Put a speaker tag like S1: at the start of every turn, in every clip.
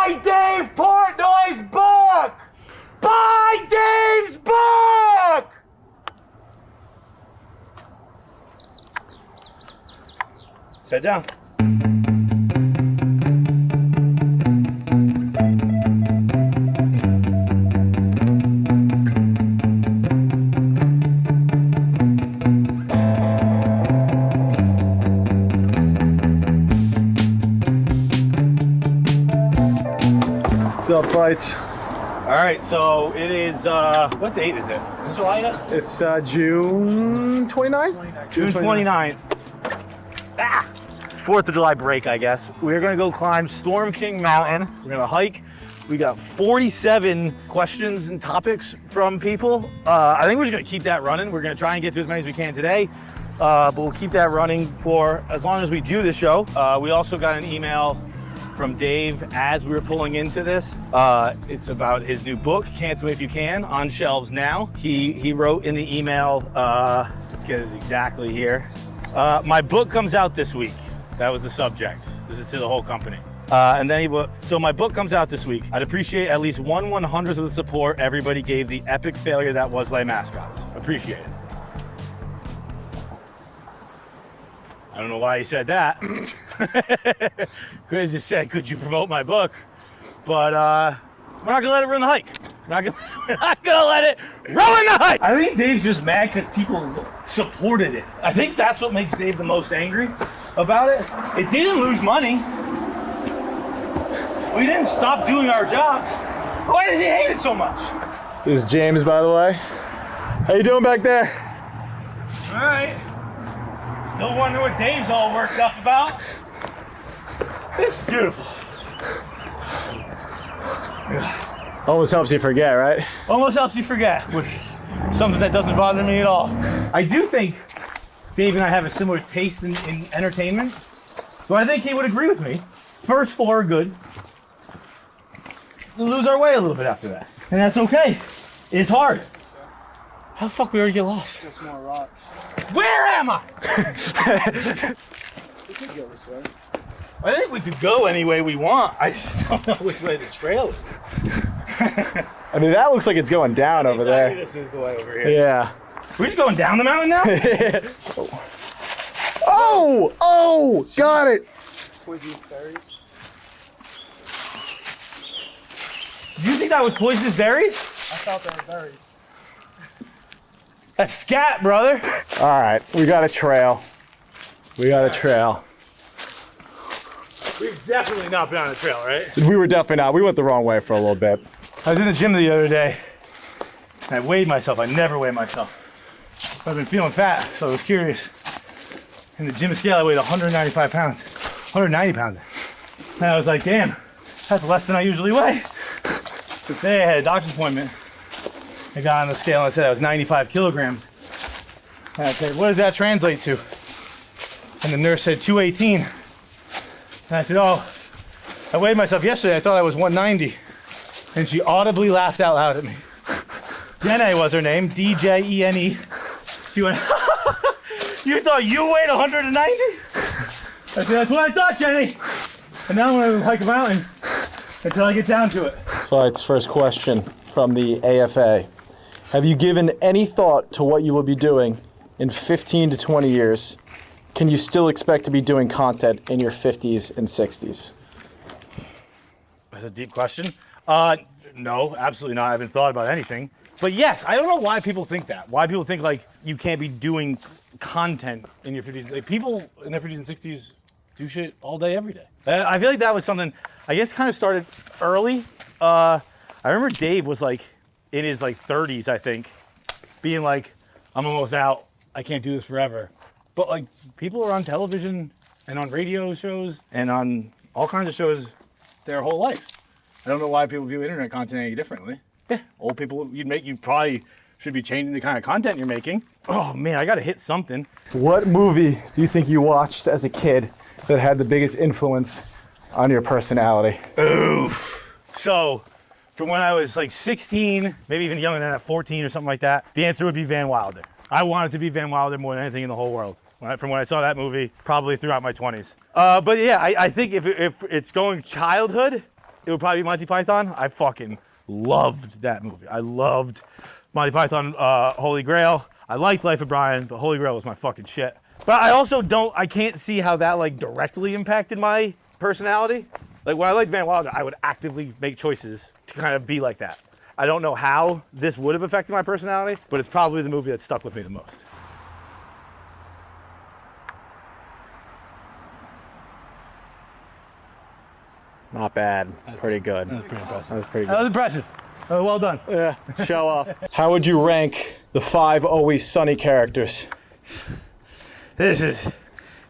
S1: Buy Dave Portnoy's book! Buy Dave's book! Sit down.
S2: What's up, Fights?
S1: All right, so it is, what date is it? Is it July yet?
S2: It's June 29th?
S1: June 29th. 4th of July break, I guess. We're gonna go climb Storm King Mountain. We're gonna hike. We got 47 questions and topics from people. I think we're just gonna keep that running. We're gonna try and get to as many as we can today, but we'll keep that running for as long as we do this show. We also got an email from Dave as we were pulling into this. It's about his new book, Cancel Me If You Can, on shelves now. He wrote in the email, let's get it exactly here. My book comes out this week. That was the subject. This is to the whole company. And then so my book comes out this week. I'd appreciate at least 1/100th of the support everybody gave the epic failure that was Les Mascots. Appreciate it. I don't know why he said that. Could have just said, could you promote my book? But we're not gonna let it ruin the hike. We're not gonna let it ruin the hike. I think Dave's just mad because people supported it. I think that's what makes Dave the most angry about it. It didn't lose money. We didn't stop doing our jobs. Why does he hate it so much?
S2: This is James, by the way. How you doing back there?
S1: All right. Still wondering what Dave's all worked up about. This is beautiful.
S2: Almost helps you forget, right?
S1: Almost helps you forget, which is something that doesn't bother me at all. I do think Dave and I have a similar taste in entertainment, so I think he would agree with me. First 4 are good. We'll lose our way a little bit after that, and that's okay. It's hard. How the fuck we already get lost?
S3: Just more rocks.
S1: Where am I?
S3: We could go this way.
S1: I think we could go any way we want. I just don't know which way the trail is.
S2: I mean, that looks like it's going down over there.
S1: This is the way over here.
S2: Yeah.
S1: We're just going down the mountain now?
S2: Oh, got it.
S3: Poisonous berries.
S1: Do you think that was poisonous berries?
S3: I thought they were berries.
S1: That's scat, brother.
S2: All right, we got a trail. We got a trail.
S1: We've definitely not been on a trail, right?
S2: We were definitely not. We went the wrong way for a little bit.
S1: I was in the gym the other day, and I weighed myself. I never weigh myself. I've been feeling fat, so I was curious. In the gym scale, I weighed 195 pounds. 190 pounds. And I was like, damn, that's less than I usually weigh. Today I had a doctor's appointment. I got on the scale and I said I was 95 kilograms. And I said, what does that translate to? And the nurse said 218. And I said, oh, I weighed myself yesterday. I thought I was 190. And she audibly laughed out loud at me. Jenny was her name, D-J-E-N-E. She went, you thought you weighed 190? I said, that's what I thought, Jenny. And now I'm gonna hike a mountain until I get down to it.
S2: Fight's first question from the AFA. Have you given any thought to what you will be doing in 15 to 20 years? Can you still expect to be doing content in your 50s and 60s?
S1: That's a deep question. No, absolutely not. I haven't thought about anything. But yes, I don't know why people think that. Why people think like you can't be doing content in your 50s. Like, people in their 50s and 60s do shit all day, every day. I feel like that was something, I guess, kind of started early. I remember Dave was like in his like 30s, I think, being like, I'm almost out. I can't do this forever. But like, people are on television and on radio shows and on all kinds of shows their whole life. I don't know why people view internet content any differently. Yeah, old people, you probably should be changing the kind of content you're making. Oh man, I gotta hit something.
S2: What movie do you think you watched as a kid that had the biggest influence on your personality?
S1: Oof. So, from when I was like 16, maybe even younger than that, 14 or something like that, the answer would be Van Wilder. I wanted to be Van Wilder more than anything in the whole world. From when I saw that movie, probably throughout my 20s. But yeah, I think if it's going childhood, it would probably be Monty Python. I fucking loved that movie. I loved Monty Python, Holy Grail. I liked Life of Brian, but Holy Grail was my fucking shit. But I also I can't see how that like directly impacted my personality. Like when I liked Van Wilder, I would actively make choices to kind of be like that. I don't know how this would have affected my personality, but it's probably the movie that stuck with me the most.
S2: Not bad. Pretty good.
S1: That was pretty impressive.
S2: That was pretty
S1: That
S2: good.
S1: was impressive. Well done.
S2: Yeah, show off. How would you rank the 5 Always Sunny characters?
S1: This is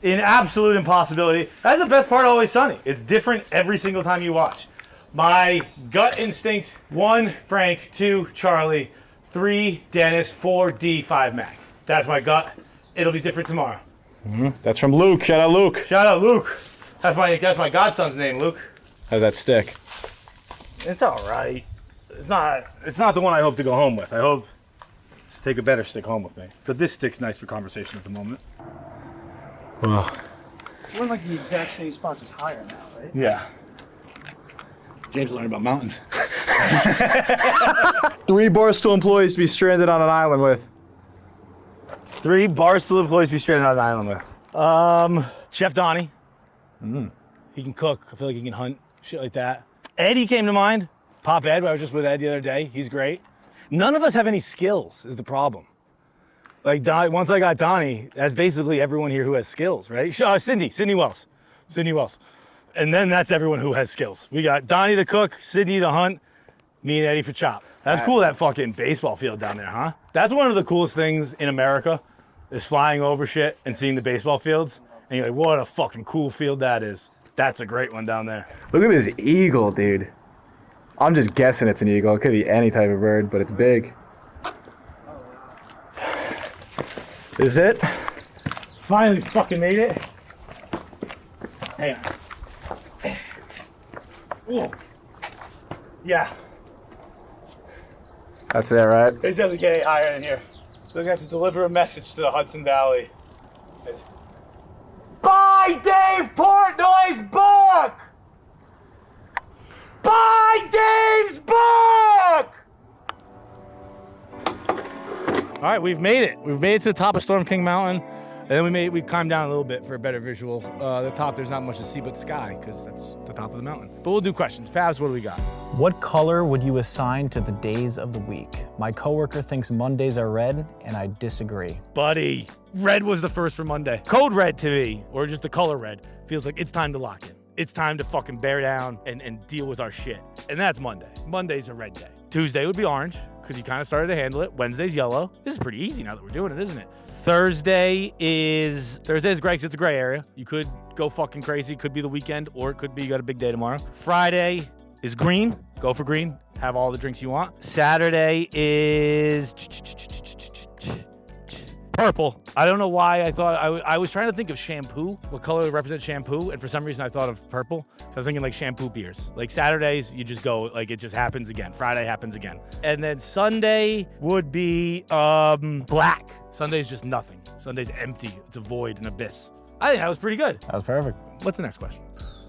S1: an absolute impossibility. That's the best part of Always Sunny. It's different every single time you watch. My gut instinct, 1, Frank, 2, Charlie, 3, Dennis, 4, D, 5, Mac. That's my gut. It'll be different tomorrow.
S2: That's from Luke. Shout out Luke.
S1: Shout out Luke. That's my godson's name, Luke.
S2: How's that stick?
S1: It's all right. It's not the one I hope to go home with. I hope to take a better stick home with me. But this stick's nice for conversation at the moment.
S2: Well,
S3: We're in like the exact same spot, just higher now, right?
S1: Yeah. James learned about mountains.
S2: 3 Barstool employees to be stranded on an island with.
S1: 3 Barstool employees be stranded on an island with. Chef Donnie. He can cook. I feel like he can hunt. Shit like that. Eddie came to mind. Pop Ed, I was just with Ed the other day. He's great. None of us have any skills is the problem. Like once I got Donnie, that's basically everyone here who has skills, right? Sydney Wells. And then that's everyone who has skills. We got Donnie to cook, Sydney to hunt, me and Eddie for chop. That's cool, that fucking baseball field down there, huh? That's one of the coolest things in America, is flying over shit and seeing the baseball fields. And you're like, what a fucking cool field that is. That's a great one down there.
S2: Look at this eagle, dude. I'm just guessing it's an eagle. It could be any type of bird, but it's big. Is it?
S1: Finally fucking made it. Hang on. Ooh. Yeah,
S2: That's it, right?
S1: it doesn't get any higher than here. We're gonna have to deliver a message to the Hudson Valley. Buy Dave Portnoy's book! Buy Dave's book! All right, we've made it. We've made it to the top of Storm King Mountain. And then we climbed down a little bit for a better visual. The top, there's not much to see but sky, because that's the top of the mountain. But we'll do questions. Pavs, what do we got?
S4: What color would you assign to the days of the week? My coworker thinks Mondays are red, and I disagree.
S1: Buddy, red was the first for Monday. Code red to me, or just the color red, feels like it's time to lock in. It's time to fucking bear down and deal with our shit. And that's Monday. Monday's a red day. Tuesday would be orange, because you kind of started to handle it. Wednesday's yellow. This is pretty easy now that we're doing it, isn't it? Thursday is gray, because it's a gray area. You could go fucking crazy. It could be the weekend, or it could be you got a big day tomorrow. Friday is green. Go for green. Have all the drinks you want. Saturday is purple. I don't know why I thought, I was trying to think of shampoo, what color represents shampoo, and for some reason I thought of purple. So I was thinking like shampoo beers. Like Saturdays, you just go, like it just happens again. Friday happens again. And then Sunday would be black. Sunday's just nothing. Sunday's empty. It's a void, an abyss. I think that was pretty good.
S4: That was perfect.
S1: What's the next question?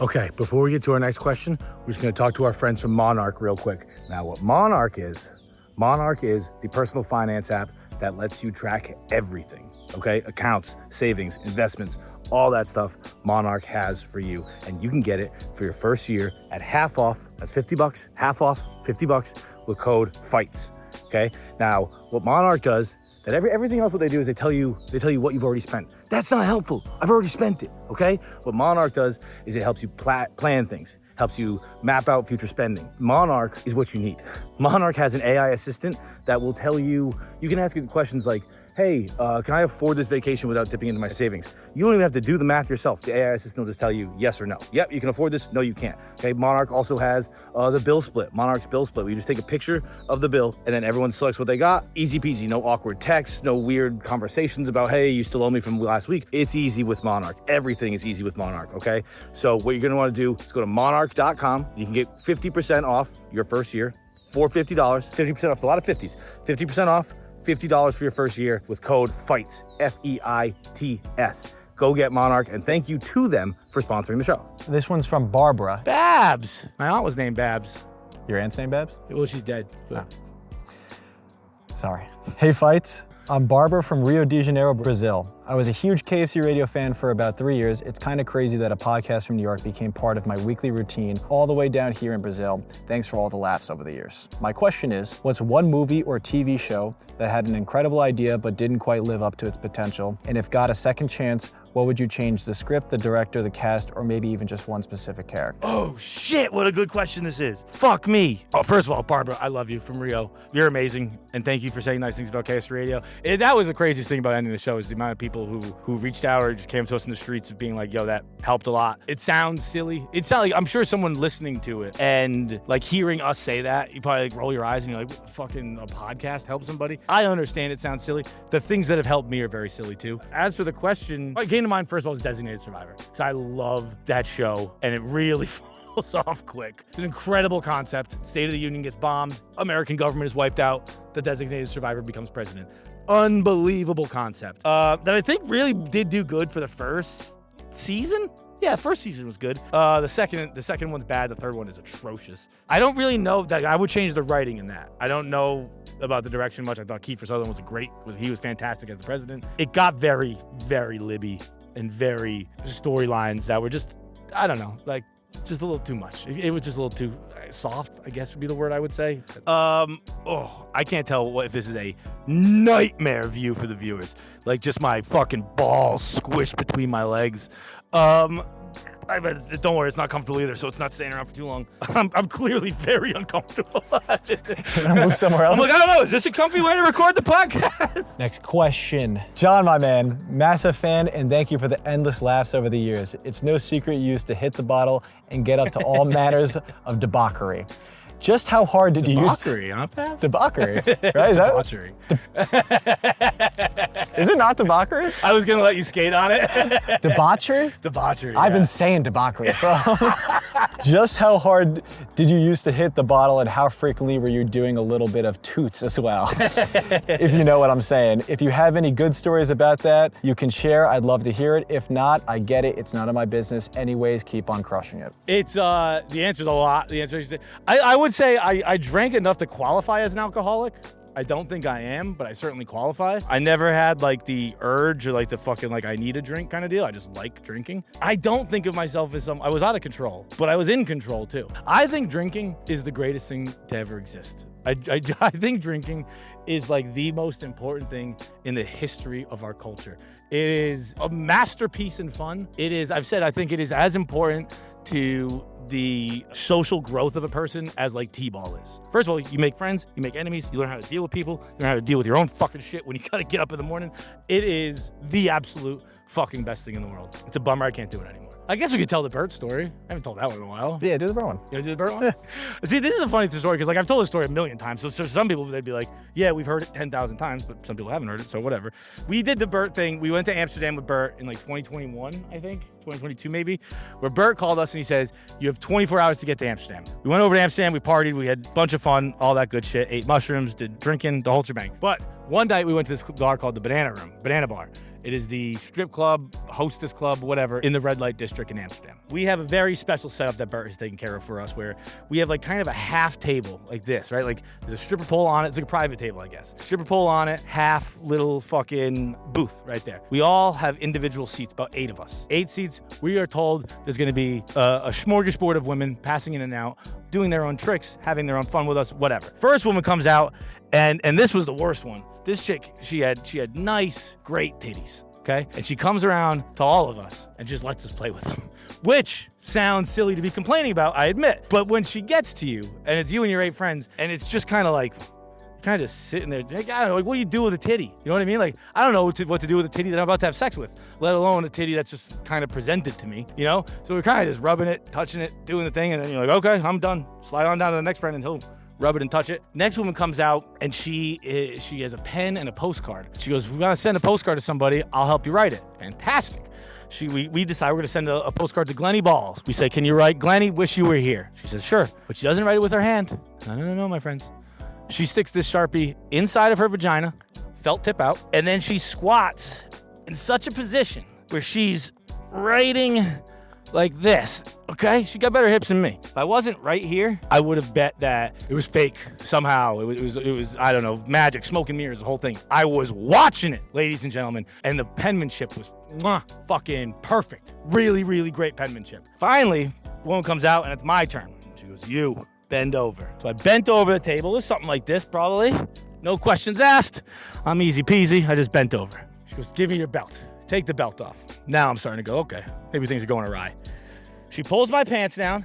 S1: Okay, before we get to our next question, we're just gonna talk to our friends from Monarch real quick. Now, what Monarch is the personal finance app that lets you track everything, okay? Accounts, savings, investments, all that stuff Monarch has for you. And you can get it for your first year at half off. That's $50, half off, $50 with code FIGHTS, okay? Now, what Monarch does, that everything else what they do is they tell you what you've already spent. That's not helpful. I've already spent it, okay? What Monarch does is it helps you plan things, helps you map out future spending. Monarch is what you need. Monarch has an AI assistant that will tell you, you can ask it questions like, hey, can I afford this vacation without dipping into my savings? You don't even have to do the math yourself. The AI assistant will just tell you yes or no. Yep, you can afford this. No, you can't. Okay, Monarch also has the bill split, Monarch's bill split, where you just take a picture of the bill and then everyone selects what they got. Easy peasy, no awkward texts, no weird conversations about, hey, you still owe me from last week. It's easy with Monarch. Everything is easy with Monarch, okay? So what you're gonna wanna do is go to monarch.com. You can get 50% off your first year for $50, 50% off, a lot of 50s, 50% off, $50 for your first year with code FIGHTS, F-E-I-T-S. Go get Monarch, and thank you to them for sponsoring the show.
S4: This one's from Barbara.
S1: Babs. My aunt was named Babs.
S4: Your aunt's name, Babs?
S1: Well, she's dead.
S4: Sorry. Hey, Fights. I'm Barbara from Rio de Janeiro, Brazil. I was a huge KFC radio fan for about 3 years. It's kind of crazy that a podcast from New York became part of my weekly routine all the way down here in Brazil. Thanks for all the laughs over the years. My question is, what's one movie or TV show that had an incredible idea but didn't quite live up to its potential? And if got a second chance, what would you change? The script, the director, the cast, or maybe even just one specific character?
S1: Oh shit, what a good question this is. Fuck me. Oh, first of all, Barbara, I love you from Rio. You're amazing, and thank you for saying nice things about KS Radio. And that was the craziest thing about ending the show is the amount of people who reached out or just came to us in the streets of being like, yo, that helped a lot. It sounds silly. It sounds like, I'm sure someone listening to it and like hearing us say that, you probably like roll your eyes and you're like, fucking a podcast help somebody. I understand it sounds silly. The things that have helped me are very silly too. As for the question, what came to mind first of all is Designated Survivor, because I love that show and it really falls off quick. It's an incredible concept. State of the Union gets bombed. American government is wiped out. The Designated Survivor becomes president. Unbelievable concept. That I think really did do good for the first season. Yeah, first season was good. The second one's bad. The third one is atrocious. I don't really know that I would change the writing in that. I don't know about the direction much. I thought Kiefer Sutherland he was fantastic as the president. It got very, very Libby and very storylines that were just, I don't know, like just a little too much. It was just a little too soft, I guess would be the word I would say. I can't tell if this is a nightmare view for the viewers. Like just my fucking balls squished between my legs. Don't worry, it's not comfortable either, so it's not staying around for too long. I'm clearly very uncomfortable.
S4: Move somewhere else.
S1: I'm like, I don't know, is this a comfy way to record the podcast?
S4: Next question. John, my man, massive fan, and thank you for the endless laughs over the years. It's no secret you used to hit the bottle and get up to all manners of debauchery. Just how hard did you use
S1: Debauchery, huh, Pat?
S4: Debauchery, right? Is that
S1: Debauchery.
S4: Is it not debauchery?
S1: I was gonna let you skate on it.
S4: Debauchery?
S1: Debauchery.
S4: I've
S1: yeah.
S4: been saying debauchery. Just how hard did you used to hit the bottle and how frequently were you doing a little bit of toots as well? If you know what I'm saying. If you have any good stories about that, you can share. I'd love to hear it. If not, I get it. It's none of my business. Anyways, keep on crushing it.
S1: It's, the answer's a lot. The answer is, I would say I drank enough to qualify as an alcoholic. I don't think I am, but I certainly qualify. I never had like the urge or like the fucking like I need a drink kind of deal. I just like drinking. I don't think of myself as I was out of control, but I was in control too. I think drinking is the greatest thing to ever exist. I think drinking is like the most important thing in the history of our culture. It is a masterpiece in fun. I think it is as important to the social growth of a person as like T-ball is. First of all, you make friends, you make enemies, you learn how to deal with people, you learn how to deal with your own fucking shit when you gotta get up in the morning. It is the absolute fucking best thing in the world. It's a bummer I can't do it anymore. I guess we could tell the Bert story. I haven't told that one in a while.
S4: Yeah, do the Bert one.
S1: You want to do the Bert one? Yeah. See, this is a funny story because like I've told this story a million times. So some people, they'd be like, yeah, we've heard it 10,000 times, but some people haven't heard it, so whatever. We did the Bert thing. We went to Amsterdam with Bert in like 2021, I think. 2022 maybe, where Bert called us and he says, you have 24 hours to get to Amsterdam. We went over to Amsterdam, we partied, we had a bunch of fun, all that good shit, ate mushrooms, did drinking, the whole shebang. But one night we went to this bar called the Banana Bar. It is the strip club, hostess club, whatever, in the red light district in Amsterdam. We have a very special setup that Bert has taken care of for us where we have like kind of a half table like this, right? Like there's a stripper pole on it. It's like a private table, I guess. Stripper pole on it, half little fucking booth right there. We all have individual seats, about 8 of us. 8 seats. We are told there's going to be a smorgasbord of women passing in and out, doing their own tricks, having their own fun with us, whatever. First woman comes out, and this was the worst one. This chick, she had nice, great titties, okay? And she comes around to all of us and just lets us play with them, which sounds silly to be complaining about, I admit. But when she gets to you, and it's you and your 8 friends, and it's just kind of like, kind of just sitting there, like, I don't know, like, what do you do with a titty? You know what I mean? Like, I don't know what to do with a titty that I'm about to have sex with, let alone a titty that's just kind of presented to me, you know? So we're kind of just rubbing it, touching it, doing the thing, and then you're like, okay, I'm done. Slide on down to the next friend, and he'll rub it and touch it. Next woman comes out, and she has a pen and a postcard. She goes, we're gonna send a postcard to somebody, I'll help you write it. Fantastic. We decide we're gonna send a postcard to Glennie Balls. We say, can you write, Glennie, wish you were here? She says, sure. But she doesn't write it with her hand. No, my friends. She sticks this Sharpie inside of her vagina, felt tip out, and then she squats in such a position where she's writing like this, okay? She got better hips than me. If I wasn't right here, I would have bet that it was fake somehow. It was I don't know, magic, smoke and mirrors, the whole thing. I was watching it, ladies and gentlemen, and the penmanship was fucking perfect. Really, really great penmanship. Finally, the woman comes out, and it's my turn. She goes, you, bend over. So I bent over the table. It was something like this, probably. No questions asked. I'm easy peasy. I just bent over. She goes, give me your belt. Take the belt off. Now I'm starting to go, okay, maybe things are going awry. She pulls my pants down,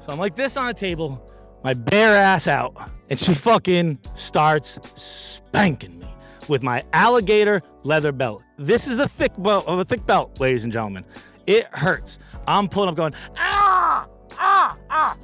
S1: so I'm like this on the table, my bare ass out, and she fucking starts spanking me with my alligator leather belt. This is a thick belt, ladies and gentlemen. It hurts. I'm pulling up going, ah, ah, ah.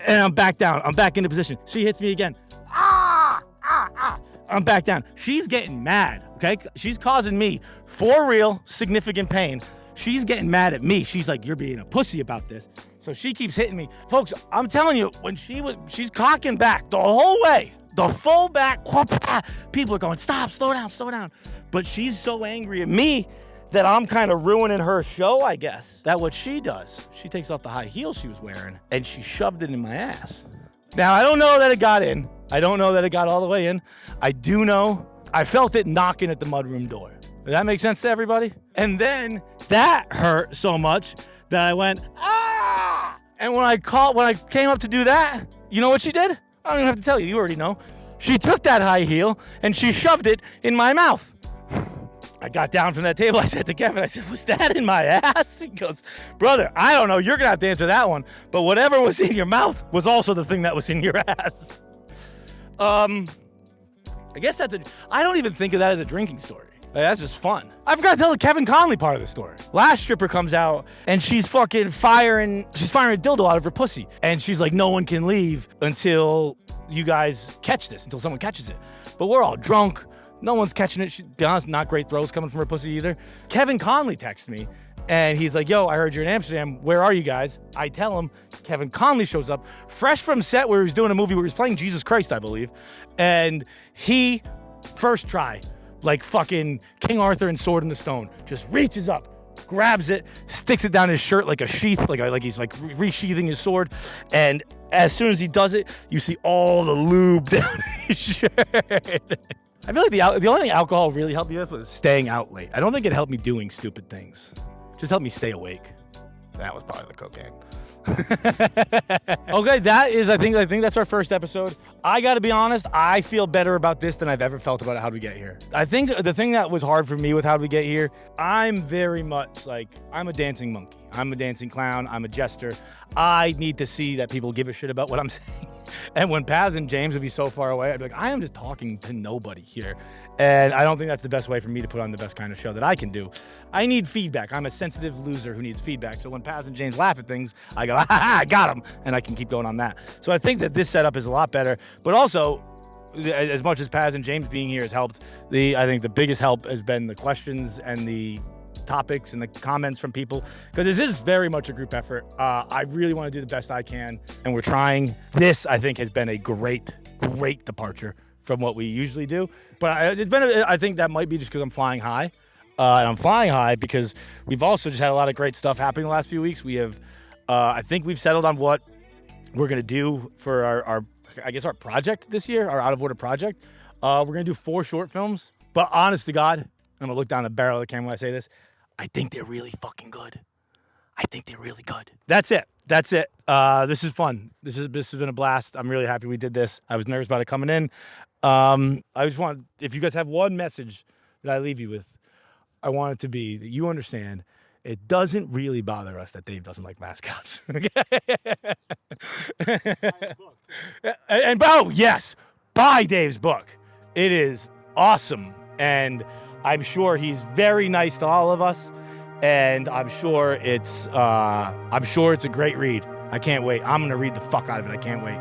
S1: And I'm back down. I'm back into position. She hits me again. Ah, ah, ah. I'm back down. She's getting mad, okay? She's causing me, for real, significant pain. She's getting mad at me. She's like, you're being a pussy about this. So she keeps hitting me. Folks, I'm telling you, when she's cocking back the whole way, the full back, people are going, stop, slow down. But she's so angry at me that I'm kind of ruining her show, I guess. That's what she does. She takes off the high heels she was wearing, and she shoved it in my ass. Now, I don't know that it got in. I don't know that it got all the way in. I do know I felt it knocking at the mudroom door. Does that make sense to everybody? And then that hurt so much that I went, ah! And when I came up to do that, you know what she did? I don't even have to tell you. You already know. She took that high heel and she shoved it in my mouth. I got down from that table. I said to Kevin, I said, was that in my ass? He goes, brother, I don't know. You're going to have to answer that one. But whatever was in your mouth was also the thing that was in your ass. I guess I don't even think of that as a drinking story. Like, that's just fun. I forgot to tell the Kevin Conley part of the story. Last stripper comes out and she's fucking firing a dildo out of her pussy. And she's like, no one can leave until you guys catch this, until someone catches it. But we're all drunk. No one's catching it. To be honest, not great throws coming from her pussy either. Kevin Conley texts me and he's like, yo, I heard you're in Amsterdam. Where are you guys? I tell him. Kevin Conley shows up, fresh from set where he was doing a movie where he was playing Jesus Christ, I believe. And he, first try, like fucking King Arthur and Sword in the Stone, just reaches up, grabs it, sticks it down his shirt like a sheath, like he's like resheathing his sword. And as soon as he does it, you see all the lube down his shirt. I feel like the only thing alcohol really helped me with was staying out late. I don't think it helped me doing stupid things. Just helped me stay awake. That was probably the cocaine. Okay, I think that's our first episode. I gotta be honest, I feel better about this than I've ever felt about How Did We Get Here. I think the thing that was hard for me with How Did We Get Here, I'm very much like, I'm a dancing monkey. I'm a dancing clown. I'm a jester. I need to see that people give a shit about what I'm saying. And when Paz and James would be so far away, I'd be like, I am just talking to nobody here. And I don't think that's the best way for me to put on the best kind of show that I can do. I need feedback. I'm a sensitive loser who needs feedback. So when Paz and James laugh at things, I go, I got them. And I can keep going on that. So I think that this setup is a lot better. But also, as much as Paz and James being here has helped, I think the biggest help has been the questions and the topics and the comments from people, because this is very much a group effort. I really want to do the best I can, and we're trying. This, I think, has been a great departure from what we usually do. But I think that might be just because I'm flying high. And I'm flying high because we've also just had a lot of great stuff happening the last few weeks. We have, I think we've settled on what we're going to do for our project this year, our Out of Order project. We're going to do 4 short films. But honest to God, I'm going to look down the barrel of the camera when I say this, I think they're really fucking good. I think they're really good. That's it. This is fun. This has been a blast. I'm really happy we did this. I was nervous about it coming in. I just want, if you guys have one message that I leave you with, I want it to be that you understand it doesn't really bother us that Dave doesn't like mascots. Yes, buy Dave's book. It is awesome. And I'm sure he's very nice to all of us. And I'm sure it's a great read. I can't wait. I'm going to read the fuck out of it. I can't wait.